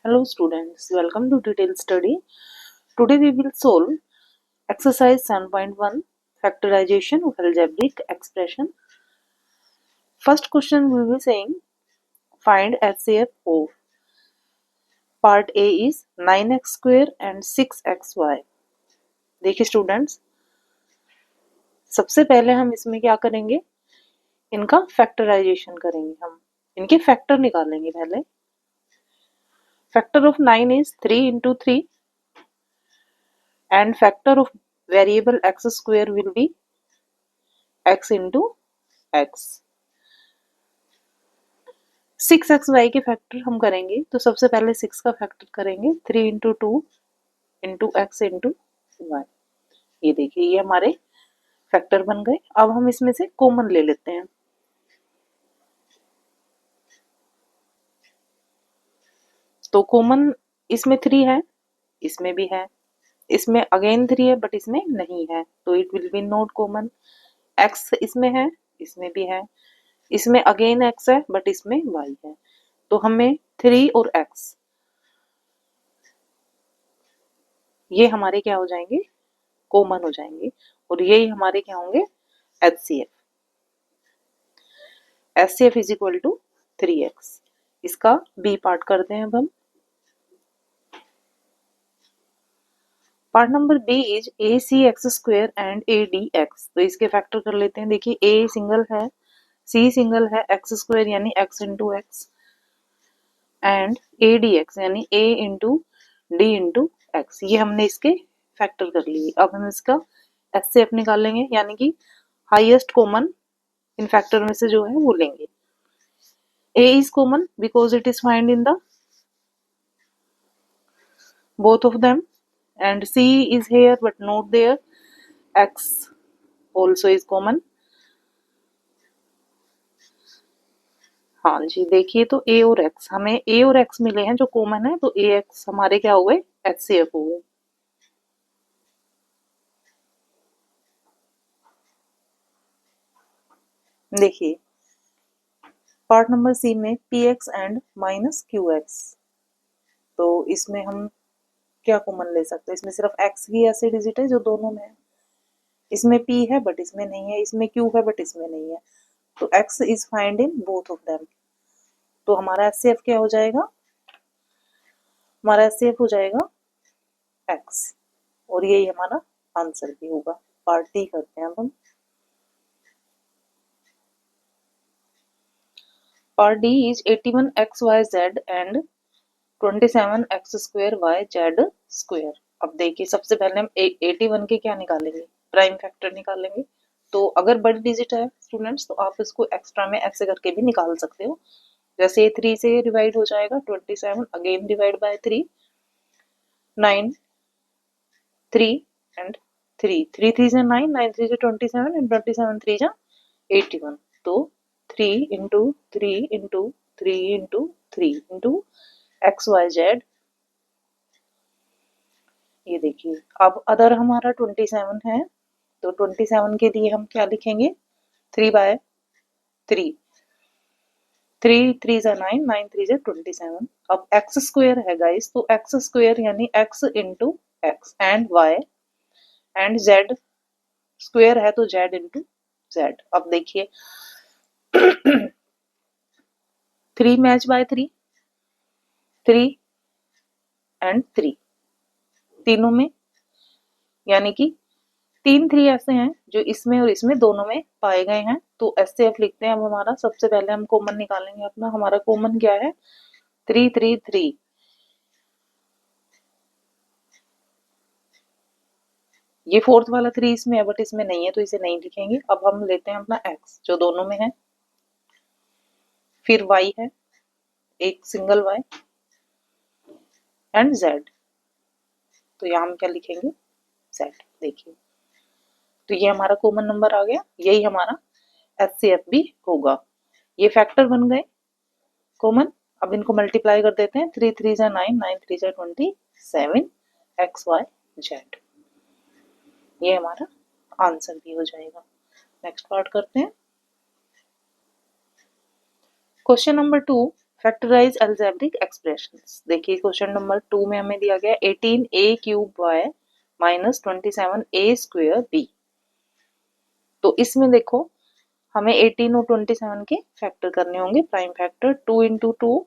Hello students, welcome to detailed study. Today we will solve exercise 7.1 factorization of algebraic expression. First question we will be saying find HCF of part A is 9x square and 6xy. देखिए students, सबसे पहले हम इसमें क्या करेंगे, इनका factorisation करेंगे। हम इनके फैक्टर निकालेंगे। पहले factor of 9 is 3 into 3 and factor of variable x square will be x into x। 6xy के फैक्टर हम करेंगे तो सबसे पहले 6 का फैक्टर करेंगे 3 into 2 into x into y। ये देखिए, ये हमारे फैक्टर बन गए। अब हम इसमें से कॉमन ले लेते हैं। तो कॉमन इसमें 3 है, इसमें भी है, इसमें अगेन 3 है बट इसमें नहीं है, तो it will be not common. x इसमें है, इसमें भी है, इसमें अगेन x है बट इसमें y है, तो हमें 3 और x ये हमारे क्या हो जाएंगे, कॉमन हो जाएंगे, और यही हमारे क्या होंगे, HCF। HCF is equal to 3x। इसका बी पार्ट करते हैं अब हम। Part number B is AC x² and ADX। तो इसके फैक्टर कर लेते हैं। देखिए, A सिंगल है, C सिंगल है, x² यानी x into x and ADX यानी A into D into x। ये हमने इसके फैक्टर कर लिए। अब हम इसका HCF निकालेंगे, यानी कि हाईएस्ट कॉमन इन फैक्टर में से जो है वो लेंगे। A is common because it is found in the both of them, and C is here but not there. X also is common। हाँ जी, देखिए, तो A और X, हमें A और X मिले हैं जो कॉमन है, तो AX हमारे क्या हो गए, HCF हो गए। देखिए पार्ट नंबर सी में PX एंड माइनस QX। तो इसमें हम क्या कॉमन ले सकते हैं, इसमें सिर्फ X ही ऐसे डिजिट है जो दोनों में है। इसमें P है बट इसमें नहीं है, इसमें Q है बट इसमें नहीं है, तो X is find in both of them. तो हमारा HCF क्या हो जाएगा, हमारा HCF हो जाएगा X, और यही हमारा आंसर भी होगा। पार्ट डी करते हैं अब हम। Part D is 81xyz and 27x²yz²। अब देखिए, सबसे पहले हम 81 के क्या निकालेंगे, प्राइम फैक्टर निकालेंगे। तो अगर बड़ी डिजिट है स्टूडेंट्स, तो आप इसको एक्स्ट्रा में ऐसे करके भी निकाल सकते हो। जैसे 3 से डिवाइड हो जाएगा 27, अगेन डिवाइड बाय 3, 9 3 एंड 3, 3 3 से 9, 9 3 से 27 एंड 27 3 जा 81। तो 3 into 3 into 3 into 3 into XYZ। ये देखिए, अब अदर हमारा 27 है, तो 27 के लिए हम क्या लिखेंगे, 3/3, 3 3 जा 9, 9 3 जा 27। अब x² है गाइस, तो x² यानी x into x and y, and z square है तो z इंटू z। अब देखिए 3 मैच बाय 3, 3 एंड 3 तीनों में, यानी कि 3 3 ऐसे हैं जो इसमें और इसमें दोनों में पाए गए हैं। तो HCF लिखते हैं। अब हमारा सबसे पहले हम कॉमन निकालेंगे अपना। हमारा कॉमन क्या है, 3 3 3। ये फोर्थ वाला 3 इसमें है बट इसमें नहीं है, तो इसे नहीं लिखेंगे। अब हम लेते हैं अपना x जो दोनों में है, फिर y है, एक सिंगल y एंड z। तो यहाँ हम क्या लिखेंगे, z। देखिए, तो ये हमारा कॉमन नंबर आ गया, यही हमारा HCF भी होगा। ये फैक्टर बन गए कॉमन। अब इनको मल्टीप्लाई कर देते हैं, 3 3 जा 9, 9 3 जा 27 XYZ। ये हमारा आंसर भी हो जाएगा। नेक्स्ट पार्ट करते हैं। Question number 2, factorise algebraic expressions. देखिए क्वेश्चन नंबर 2 में हमें दिया गया 18a³ माइनस 27a² तो इसमें देखो हमें 18 और 27 के फैक्टर करने होंगे, प्राइम फैक्टर 2 इंटू 2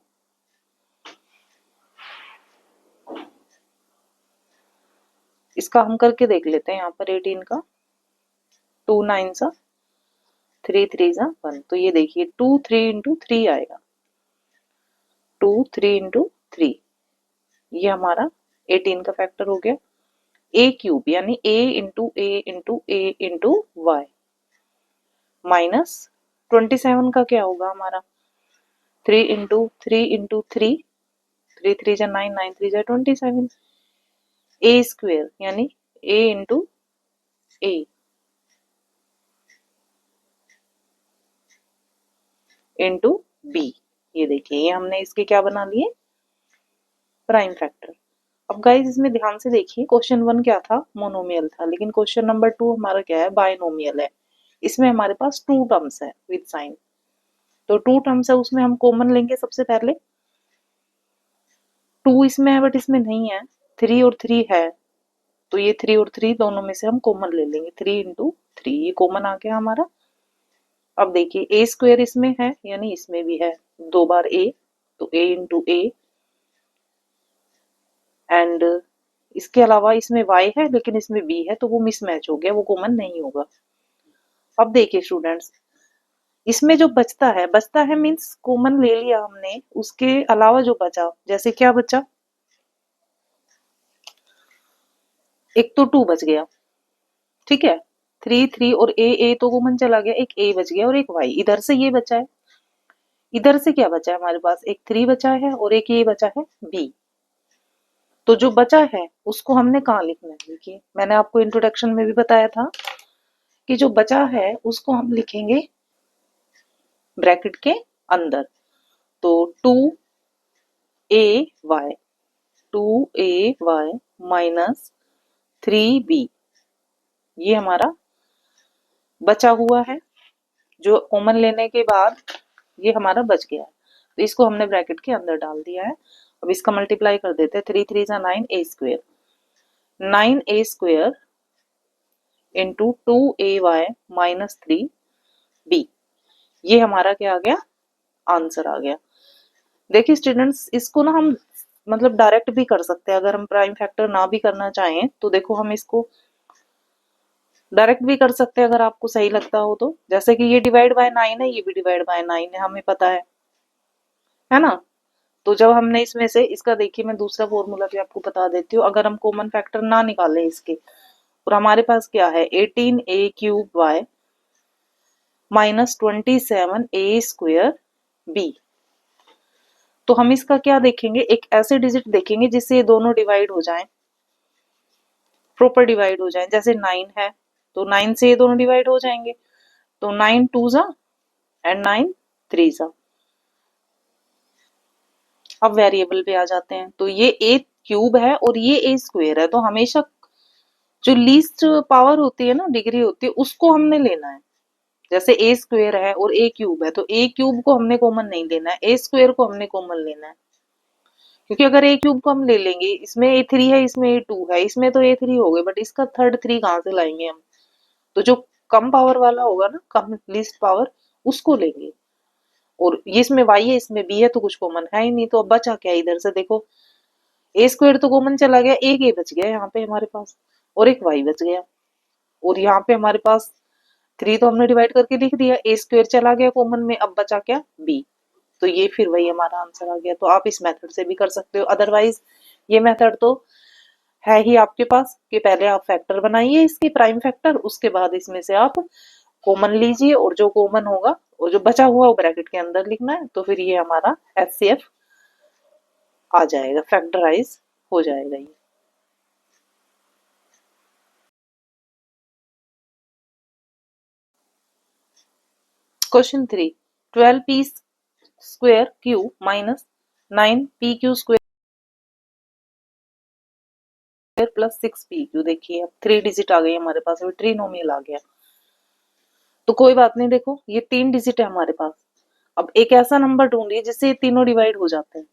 इसका हम करके देख लेते हैं। यहाँ पर 18 का 2 9 सा 3 3 सा 1 तो ये देखिए 2 3 इंटू 3 आएगा, 2 3 इंटू 3 ये हमारा 18 का फैक्टर हो गया। a³ यानी a into a into a into Y minus 27 का क्या होगा हमारा 3 इंटू 3 इंटू 3 3 3 जा 9 9 3 जा 27 a² यानी a into a into b। ये देखिए ये हमने इसके क्या बना लिए प्राइम फैक्टर। अब गाइस इसमें ध्यान से देखिए क्वेश्चन 1 क्या था मोनोमियल था, लेकिन क्वेश्चन नंबर 2 हमारा क्या है बायनोमियल है। इसमें हमारे पास 2 टर्म्स है विद साइन, तो 2 टर्म्स है उसमें हम कॉमन लेंगे। सबसे पहले 2 इसमें है बट इसमें नहीं है, 3 और 3 है तो ये 3 और 3 दोनों में से हम कॉमन ले लेंगे, 3 इंटू 3 ये कॉमन आ गया हमारा। अब देखिए a² इसमें है यानी इसमें भी है, 2 बार a तो a इंटू a एंड इसके अलावा इसमें y है लेकिन इसमें b है तो वो मिसमैच हो गया, वो कॉमन नहीं होगा। अब देखिए स्टूडेंट्स इसमें जो बचता है मीन्स कॉमन ले लिया हमने, उसके अलावा जो बचा जैसे क्या बचा एक तो 2 बच गया, ठीक है 3 3 और a तो कॉमन चला गया, एक a बच गया और एक y इधर से ये बचा है। इधर से क्या बचा है हमारे पास एक 3 बचा है और एक ये बचा है b। तो जो बचा है उसको हमने कहाँ लिखना है, देखिए मैंने आपको इंट्रोडक्शन में भी बताया था कि जो बचा है उसको हम लिखेंगे ब्रैकेट के अंदर। तो 2ay 2ay माइनस 3b ये हमारा बचा हुआ है, जो कॉमन लेने के बाद ये हमारा बच गया है तो इसको हमने ब्रैकेट के अंदर डाल दिया है। अब इसका मल्टीप्लाई कर देते हैं, 3 3 9 a² 9a² into 2ay minus 3b ये हमारा क्या आ गया आंसर आ गया। देखिए स्टूडेंट्स इसको ना हम मतलब डायरेक्ट भी कर सकते हैं, अगर हम प्राइम फैक्टर ना भी करना चाहें तो देखो हम इसको डायरेक्ट भी कर सकते हैं अगर आपको सही लगता हो तो। जैसे कि ये डिवाइड बाय 9 है, ये भी डिवाइड बाय 9 है, हमें पता है ना। तो जब हमने इसमें से इसका देखिए मैं दूसरा फॉर्मूला भी आपको बता देती हूँ। अगर हम कॉमन फैक्टर ना निकालें इसके और हमारे पास क्या है 18a³ माइनस 27a² तो हम इसका क्या देखेंगे एक ऐसे डिजिट देखेंगे जिससे ये दोनों डिवाइड हो जाएं, प्रॉपर डिवाइड हो जाएं। जैसे 9 है तो 9 से ये दोनों डिवाइड हो जाएंगे, तो 9 2 जा एंड 9 3 जा। अब वेरिएबल पे आ जाते हैं, तो ये a³ है और ये a² है, तो हमेशा जो लीस्ट पावर होती है ना डिग्री होती है उसको हमने लेना है। जैसे a² है और a³ है तो a³ को हमने कॉमन नहीं लेना है, a² को हमने कॉमन लेना है। क्योंकि अगर a³ को हम ले लेंगे इसमें a3 है इसमें a2 है, इसमें तो a3 हो गए बट इसका थर्ड 3 कहाँ से लाएंगे हम, तो जो कम पावर वाला होगा ना कम लीस्ट पावर उसको लेंगे। और ये इसमें y है इसमें b है तो कुछ कॉमन है ही नहीं, तो अब बचा क्या इधर से देखो a² तो कॉमन चला गया, एक a बच गया यहाँ पे हमारे पास और एक y बच गया, और यहाँ पे हमारे पास 3 तो हमने डिवाइड करके लिख दिया, a² चला गया कॉमन में, अब बचा क्या b। तो ये फिर वही हमारा आंसर आ गया। तो आप इस मेथड से भी कर सकते हो, अदरवाइज ये मेथड तो है ही आपके पास कि पहले आप फैक्टर बनाइए इसके प्राइम फैक्टर, उसके बाद इसमें से आप कॉमन लीजिए और जो कॉमन होगा और जो बचा हुआ वो ब्रैकेट के अंदर लिखना है, तो फिर ये हमारा HCF आ जाएगा, फैक्टराइज हो जाएगा ये। Question 3 12p² minus 9pq² plus 6pq। देखिए अब 3 डिजिट आ गई हमारे पास, ट्रिनोमियल आ गया। तो कोई बात नहीं, देखो ये 3 डिजिट है हमारे पास, अब एक ऐसा नंबर ढूंढिए जिससे ये तीनों डिवाइड हो जाते हैं,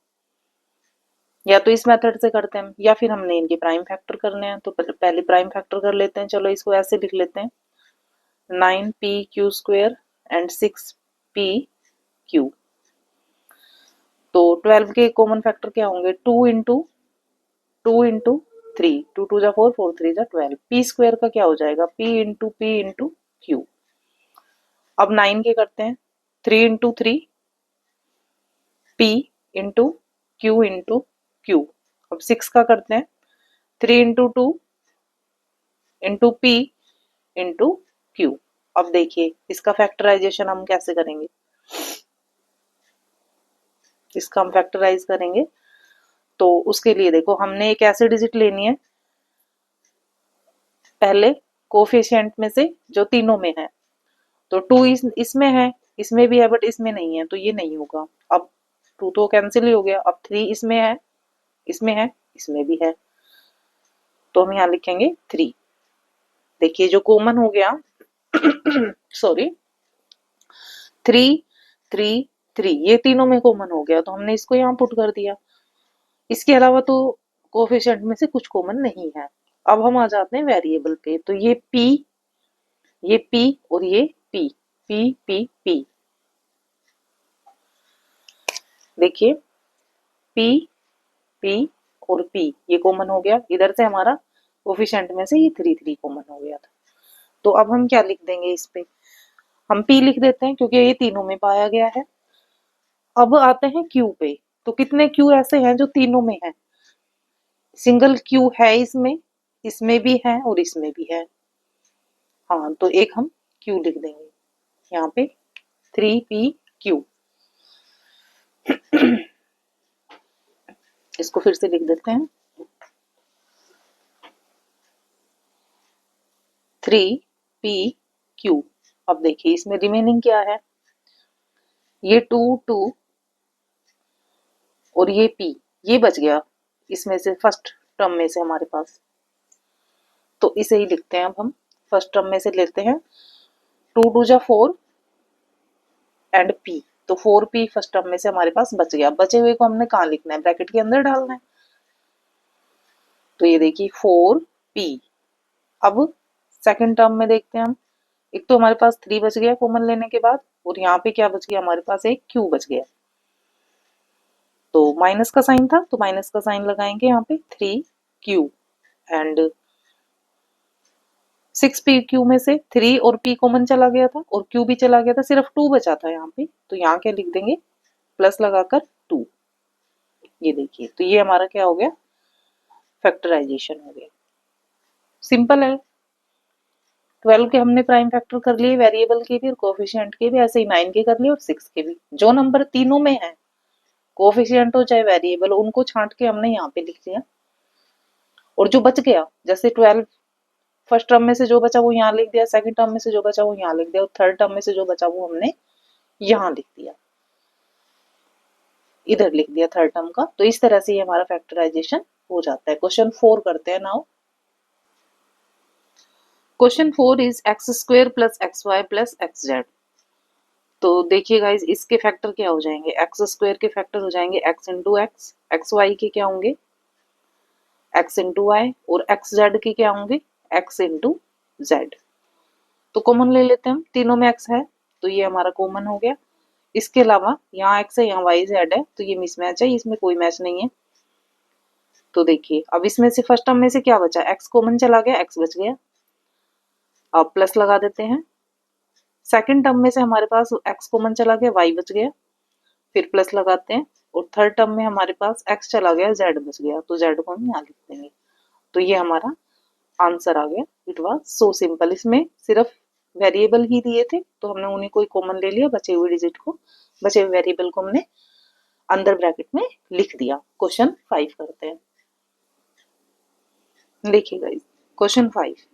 या तो इस मेथड से करते हैं या फिर हमने इनके प्राइम फैक्टर करने हैं, तो पहले प्राइम फैक्टर कर लेते हैं। चलो इसको ऐसे लिख लेते हैं 9pq² एंड 6pq। तो 12 के कॉमन फैक्टर क्या होंगे 2 इंटू 3, 2 2 जा 4, 4 3 जा 12। p² का क्या हो जाएगा p इंटू q। अब 9 के करते हैं 3 इंटू 3 p इंटू q। अब 6 का करते हैं 3 into 2 into p into q। अब देखिए इसका फैक्टराइजेशन हम कैसे करेंगे, इसका हम फैक्टराइज करेंगे तो उसके लिए देखो हमने एक ऐसे डिजिट लेनी है पहले कोफिशिएंट में से जो तीनों में है। तो 2 इसमें है, इसमें भी है बट इसमें नहीं है, तो ये नहीं होगा। अब 2 तो कैंसिल ही हो गया। अब 3 इसमें है, इसमें है, इसमें भी है, तो हम यहाँ लिखेंगे 3। देखिए जो कॉमन हो गया सॉरी 3 3 3, ये तीनों में कॉमन हो गया, तो हमने इसको यहाँ पुट कर दिया। इसके अलावा तो कोफिशिएंट में से कुछ कॉमन नहीं है। अब हम आ जाते हैं वेरिएबल पे, तो ये p और ये p। देखिए p और p ये कॉमन हो गया, इधर से हमारा कोफिशिएंट में से ये 3 कॉमन हो गया था। तो अब हम क्या लिख देंगे इस पे, हम p लिख देते हैं क्योंकि ये तीनों में पाया गया है। अब आते हैं q पे, तो कितने q ऐसे हैं जो तीनों में है, सिंगल q है इसमें भी है और इसमें भी है। हाँ तो एक हम q लिख देंगे यहाँ पे 3pq। इसको फिर से लिख देते हैं 3pq। अब देखिए इसमें रिमेनिंग क्या है, ये 2 और ये p, ये बच गया इसमें से फर्स्ट टर्म में से हमारे पास, तो इसे ही लिखते हैं। अब हम फर्स्ट टर्म में से लेते हैं 2 2 जा 4 एंड p, तो 4p फर्स्ट टर्म में से हमारे पास बच गया। बचे हुए को हमने कहाँ लिखना है, ब्रैकेट के अंदर डालना है। तो ये देखिए 4p। अब सेकंड टर्म में देखते हैं हम, एक तो हमारे पास 3 बच गया कॉमन लेने के बाद, और यहाँ पे क्या बच गया हमारे पास, एक q बच गया। तो माइनस का साइन था तो माइनस का साइन लगाएंगे यहाँ पे 3q एंड 6pq में से 3 और p कॉमन चला गया था और q भी चला गया था, सिर्फ 2 बचा था यहाँ पे, तो यहाँ क्या लिख देंगे प्लस लगाकर 2। ये देखिए तो ये हमारा क्या हो गया, फैक्टराइजेशन हो गया। सिंपल है। 12 के हमने प्राइम फैक्टर कर लिए, वेरिएबल के भी और कोफिशिएंट के भी, ऐसे ही 9 के कर लिए और 6 के भी। जो नंबर तीनों में है, कोफिशिएंट हो चाहे वेरिएबल, उनको छांट के हमने यहाँ पे लिख दिया। और जो बच गया, जैसे 12 फर्स्ट टर्म में से जो बचा वो यहाँ लिख दिया, सेकंड टर्म में से जो बचा वो यहाँ लिख दिया, और थर्ड टर्म में से जो बचा वो हमने यहाँ लिख दिया, इधर लिख दिया थर्ड टर्म का। तो इस तरह से ये हमारा फैक्टराइजेशन हो जाता है। क्वेश्चन 4 करते हैं now. Question 4 is x² plus xy plus xz। तो देखिए गाइज इसके फैक्टर क्या हो जाएंगे, x² के फैक्टर हो जाएंगे x इंटू एक्स, xy के क्या होंगे x इंटू वाई, और xz के क्या होंगे x इंटू जेड। तो कॉमन ले लेते हैं हम, तीनों में x है तो ये हमारा कॉमन हो गया। इसके अलावा यहाँ x है यहाँ y z है, तो ये मिसमैच है, इसमें कोई मैच नहीं है। तो देखिए अब इसमें से फर्स्ट टर्म में से क्या बचा, x कॉमन चला गया, x बच गया। अब प्लस लगा देते हैं। सेकंड टर्म में से हमारे पास x कॉमन चला गया, y बच गया, फिर प्लस लगाते हैं। और थर्ड टर्म में हमारे पास x चला गया, z बच गया, तो z को हम यहाँ लिख देंगे। तो ये हमारा आंसर आ गया। It was so simple. इसमें सिर्फ वेरिएबल ही दिए थे तो हमने उन्हीं को ही कॉमन ले लिया, बचे हुए डिजिट को, बचे हुए वेरिएबल को हमने अंदर ब्रैकेट में लिख दिया। क्वेश्चन 5 करते हैं। देखिए guys question 5,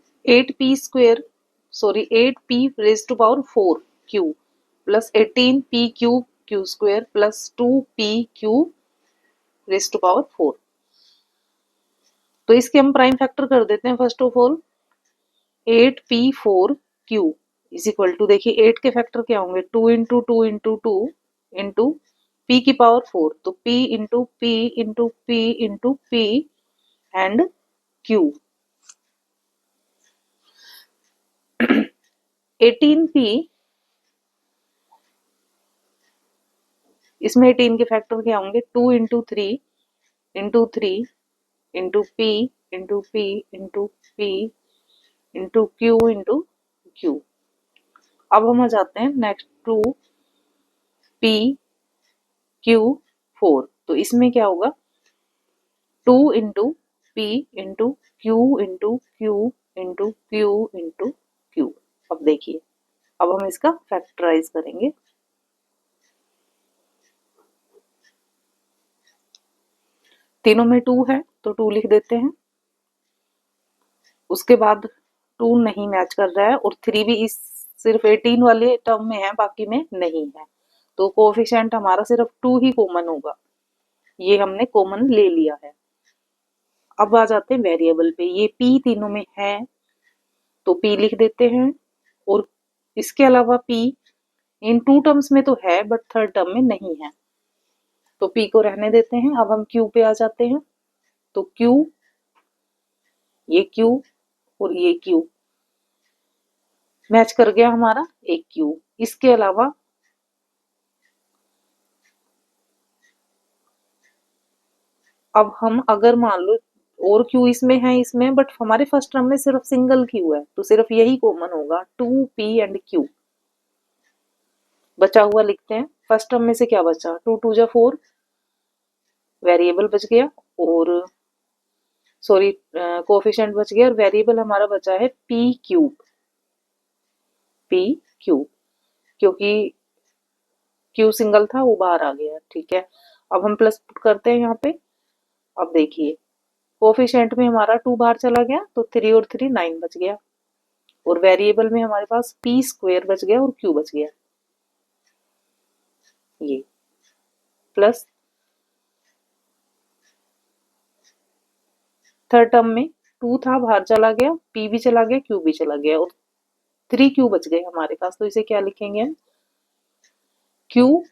8p raise to power 4q plus 18pq² plus 2pq raise to power 4। तो इसके हम प्राइम फैक्टर कर देते हैं। First of all 8p4q is equal to, देखिए 8 के फैक्टर क्या होंगे 2 इंटू 2 इंटू 2 इंटू p की पावर 4, तो p into p into p into p and q। 18p, इसमें 18 के फैक्टर क्या होंगे, 2 into 3 into 3 into p into p into p into q into q। अब हम आ जाते हैं नेक्स्ट टू p q 4, तो इसमें क्या होगा, 2 into p into q into q into q into q। अब देखिए, अब हम इसका फैक्टराइज करेंगे। तीनों में 2 है तो 2 लिख देते हैं, उसके बाद 2 नहीं मैच कर रहा है और 3 भी इस सिर्फ 18 वाले टर्म में है, बाकी में नहीं है, तो कोएफिशिएंट हमारा सिर्फ 2 ही कॉमन होगा, ये हमने कॉमन ले लिया है। अब आ जाते हैं वेरिएबल पे, ये p तीनों में है तो p लिख देते हैं, और इसके अलावा p इन 2 टर्म्स में तो है बट थर्ड टर्म में नहीं है, तो p को रहने देते हैं। अब हम q पे आ जाते हैं, तो q, ये q और ये q मैच कर गया हमारा एक q। इसके अलावा अब हम अगर मान लो और q इसमें है, इसमें बट हमारे फर्स्ट टर्म में सिर्फ सिंगल q है, तो सिर्फ यही कॉमन होगा, 2p एंड q। बचा हुआ लिखते हैं, फर्स्ट टर्म में से क्या बचा, 2 2 जा 4 वेरिएबल बच गया, और सॉरी कोएफिशिएंट बच गया, और वेरिएबल हमारा बचा है p क्यूब, p क्यूब, क्योंकि q सिंगल था वो बाहर आ गया, ठीक है। अब हम प्लस पुट करते हैं यहाँ पे। अब देखिए कोएफिशिएंट में हमारा 2 बाहर चला गया तो 3 और 3 9 बच गया, और वेरिएबल में हमारे पास p स्क्वायर बच गया और q बच गया, ये प्लस थर्ड टर्म में 2 था बाहर चला गया, p भी चला गया, q भी चला गया, और 3q बच गए हमारे पास, तो इसे क्या लिखेंगे हम, q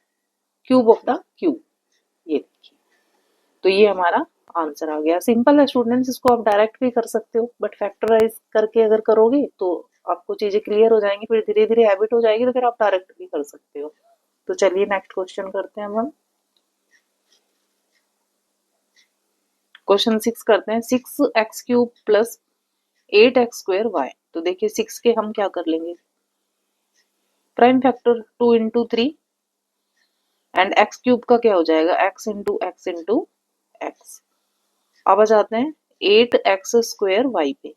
cube of the q, ये देखिए। तो ये हमारा आंसर आ गया। सिंपल है स्टूडेंट्स, इसको आप डायरेक्ट भी कर सकते हो, बट फैक्टराइज करके अगर करोगे तो आपको चीजें क्लियर हो जाएंगी, फिर धीरे धीरे हैबिट हो जाएगी, तो फिर आप डायरेक्ट भी कर सकते हो। तो चलिए नेक्स्ट क्वेश्चन करते हैं हम। क्वेश्चन 6 करते हैं, 6x cube plus 8x square Y. तो देखिए 6 के हम क्या कर लेंगे, prime factor 2 into 3 and x cube का क्या हो जाएगा, x into X into x. अब आ जाते हैं 8x स्क्वायर वाई पे,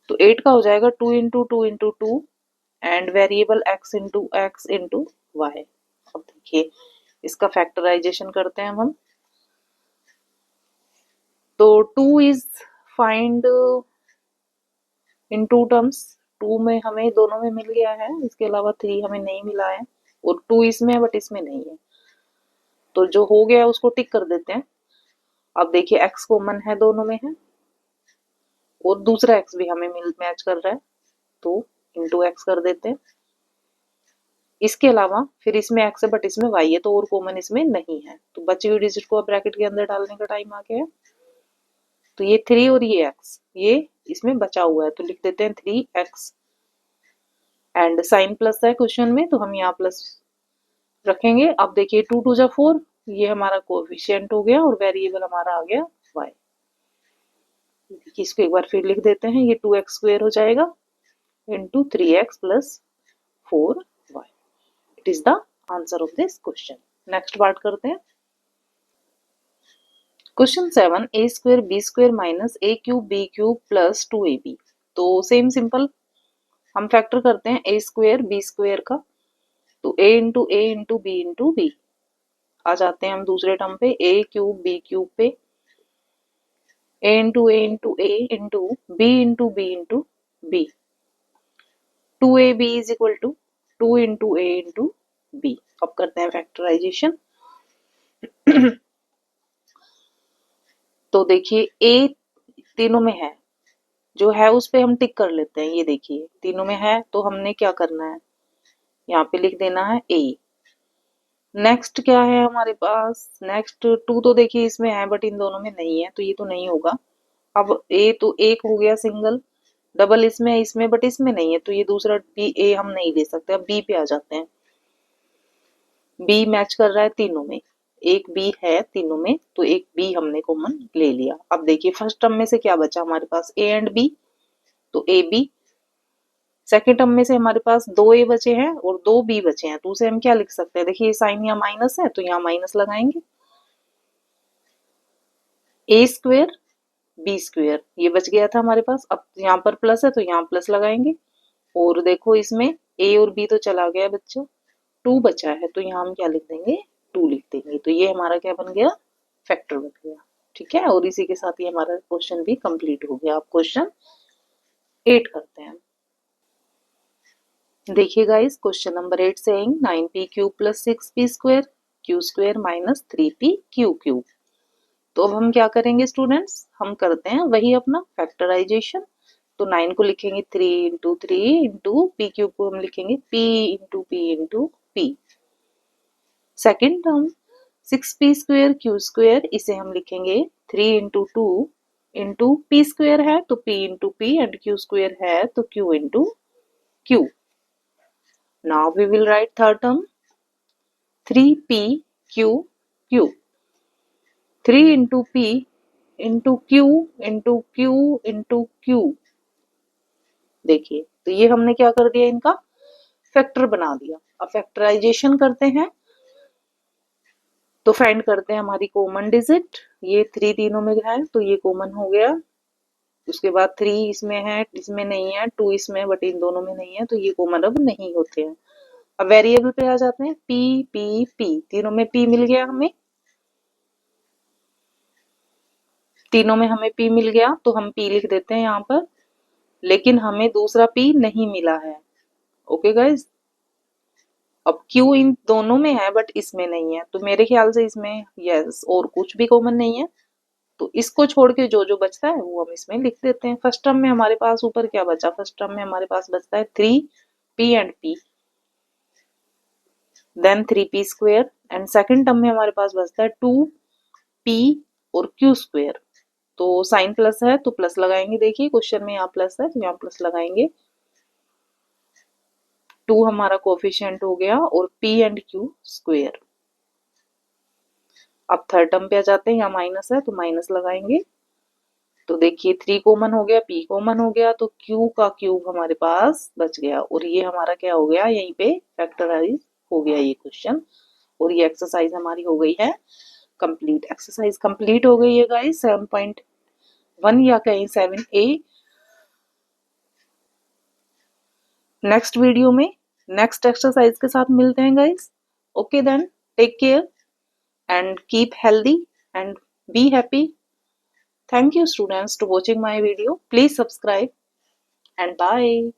तो 8 का हो जाएगा 2 into two into two and variable x into X into Y. अब देखिए इसका फैक्टराइजेशन करते हैं हम। तो 2 इज फाइंड इन 2 टर्म्स, 2 में हमें दोनों में मिल गया है, इसके अलावा 3 हमें नहीं मिला है, और 2 इसमें है बट इसमें नहीं है, तो जो हो गया उसको टिक कर देते हैं। अब देखिए x कॉमन है, दोनों में है, और दूसरा x भी हमें मिल मैच कर रहा है, तो इंटू एक्स कर देते हैं। इसके अलावा फिर इसमें x है बट इसमें y है, तो और कॉमन इसमें नहीं है, तो बची हुई डिजिट को अब ब्रैकेट के अंदर डालने का टाइम आ गया है। तो ये 3 और ये x, ये इसमें बचा हुआ है, तो लिख देते हैं 3x, एंड साइन प्लस है क्वेश्चन में तो हम यहाँ प्लस रखेंगे। अब देखिए 2 2 जा 4, ये हमारा कोएफिशिएंट हो गया, और वेरिएबल हमारा आ गया y। इसको एक बार फिर लिख देते हैं, ये 2x स्क्वायर हो जाएगा into 3x plus 4y। It is the answer of this question. Next part करते हैं। Question 7, a square b square minus a cube b cube plus 2ab। तो सेम सिंपल हम फैक्टर करते हैं a स्क्वायर b स्क्वायर का, तो a into b आ जाते हैं हम दूसरे टर्म पे, a क्यूब b क्यूब पे, a into a into a into b into b, 2ab is equal to 2 into a into b। अब करते हैं फैक्टराइजेशन। तो देखिए a तीनों में है, जो है उस पे हम टिक कर लेते हैं, ये देखिए तीनों में है, तो हमने क्या करना है, यहाँ पे लिख देना है a, नेक्स्ट क्या है हमारे पास, नेक्स्ट 2 तो देखिए इसमें है बट इन दोनों में नहीं है, तो ये तो नहीं होगा। अब ए तो एक हो गया सिंगल, डबल इसमें इसमें बट इसमें नहीं है, तो ये दूसरा बी ए हम नहीं ले सकते। अब बी पे आ जाते हैं। बी मैच कर रहा है तीनों में, एक बी है तीनों में, तो एक बी हमने कॉमन ले लिया। अब देखिए फर्स्ट टर्म में से क्या बचा हमारे पास, ए एंड बी, तो ए बी। सेकेंड टर्म में से हमारे पास 2 ए बचे हैं और 2 बी बचे हैं, तो उसे हम क्या लिख सकते हैं, देखिए साइन यहाँ माइनस है तो यहाँ माइनस लगाएंगे। ए स्क्वेयर बी स्क्वेयर ये बच गया था हमारे पास, अब यहाँ पर प्लस है तो यहाँ प्लस लगाएंगे। और देखो इसमें ए और बी तो चला गया बच्चों, 2 बचा है, तो यहाँ हम क्या लिख देंगे, 2 लिख देंगे। तो ये हमारा क्या बन गया, फैक्टर बन गया। ठीक है, और इसी के साथ ये हमारा क्वेश्चन भी कंप्लीट हो गया। आप क्वेश्चन 8 करते हैं। देखिए guys, question number 8 saying 9p cube plus 6p square Q square minus 3p Q cube. तो अब हम क्या करेंगे स्टूडेंट्स, हम करते हैं वही अपना फैक्टराइजेशन। तो 9 को लिखेंगे 3 इंटू 3 इंटू पी क्यूब को हम लिखेंगे p into P into P. Second term 6p square Q square, इसे हम लिखेंगे 3 इंटू 2 इंटू पी स्क्वायर है तो p into P and Q square है तो q into Q. Now we will write third term 3p q q, 3 into p into q into q into q। देखिए तो ये हमने क्या कर दिया, इनका फैक्टर बना दिया। अब फैक्टराइजेशन करते हैं, तो फाइंड करते हैं हमारी कॉमन डिजिट। ये 3 तीनों में है तो ये कॉमन हो गया। उसके बाद 3 इसमें है, इसमें नहीं है, 2 इसमें बट इन दोनों में नहीं है, तो ये कॉमन अब नहीं होते हैं। अब वेरिएबल पे आ जाते हैं, p p p, तीनों में p मिल गया हमें, तीनों में हमें p मिल गया तो हम p लिख देते हैं यहाँ पर, लेकिन हमें दूसरा p नहीं मिला है। ओके गाइज, अब q इन दोनों में है बट इसमें नहीं है, तो मेरे ख्याल से इसमें यस और कुछ भी कॉमन नहीं है, तो इसको छोड़ के जो जो बचता है वो हम इसमें लिख देते हैं। फर्स्ट टर्म में हमारे पास ऊपर क्या बचा, फर्स्ट टर्म में हमारे पास बचता है 3p and p, then 3p square, and second term में हमारे पास बचता है 2p और q स्क्वेयर। तो साइन प्लस है तो प्लस लगाएंगे, देखिए क्वेश्चन में यहाँ प्लस है तो यहाँ प्लस लगाएंगे। 2 हमारा कोफिशिएंट हो गया और p एंड q स्क्वेयर। अब थर्ड टर्म पे आ जाते हैं, यहाँ माइनस है तो माइनस लगाएंगे। तो देखिए 3 कॉमन हो गया, p कॉमन हो गया, तो q का क्यूब हमारे पास बच गया और ये हमारा क्या हो गया, यहीं पे फैक्टराइज हो गया ये क्वेश्चन। और ये एक्सरसाइज हमारी हो गई है कंप्लीट। एक्सरसाइज कंप्लीट हो गई है गाइस 7.1 या कहीं 7a। नेक्स्ट वीडियो में नेक्स्ट एक्सरसाइज के साथ मिलते हैं guys. Okay then, take care and keep healthy and be happy. Thank you students to watching my video. Please subscribe and bye.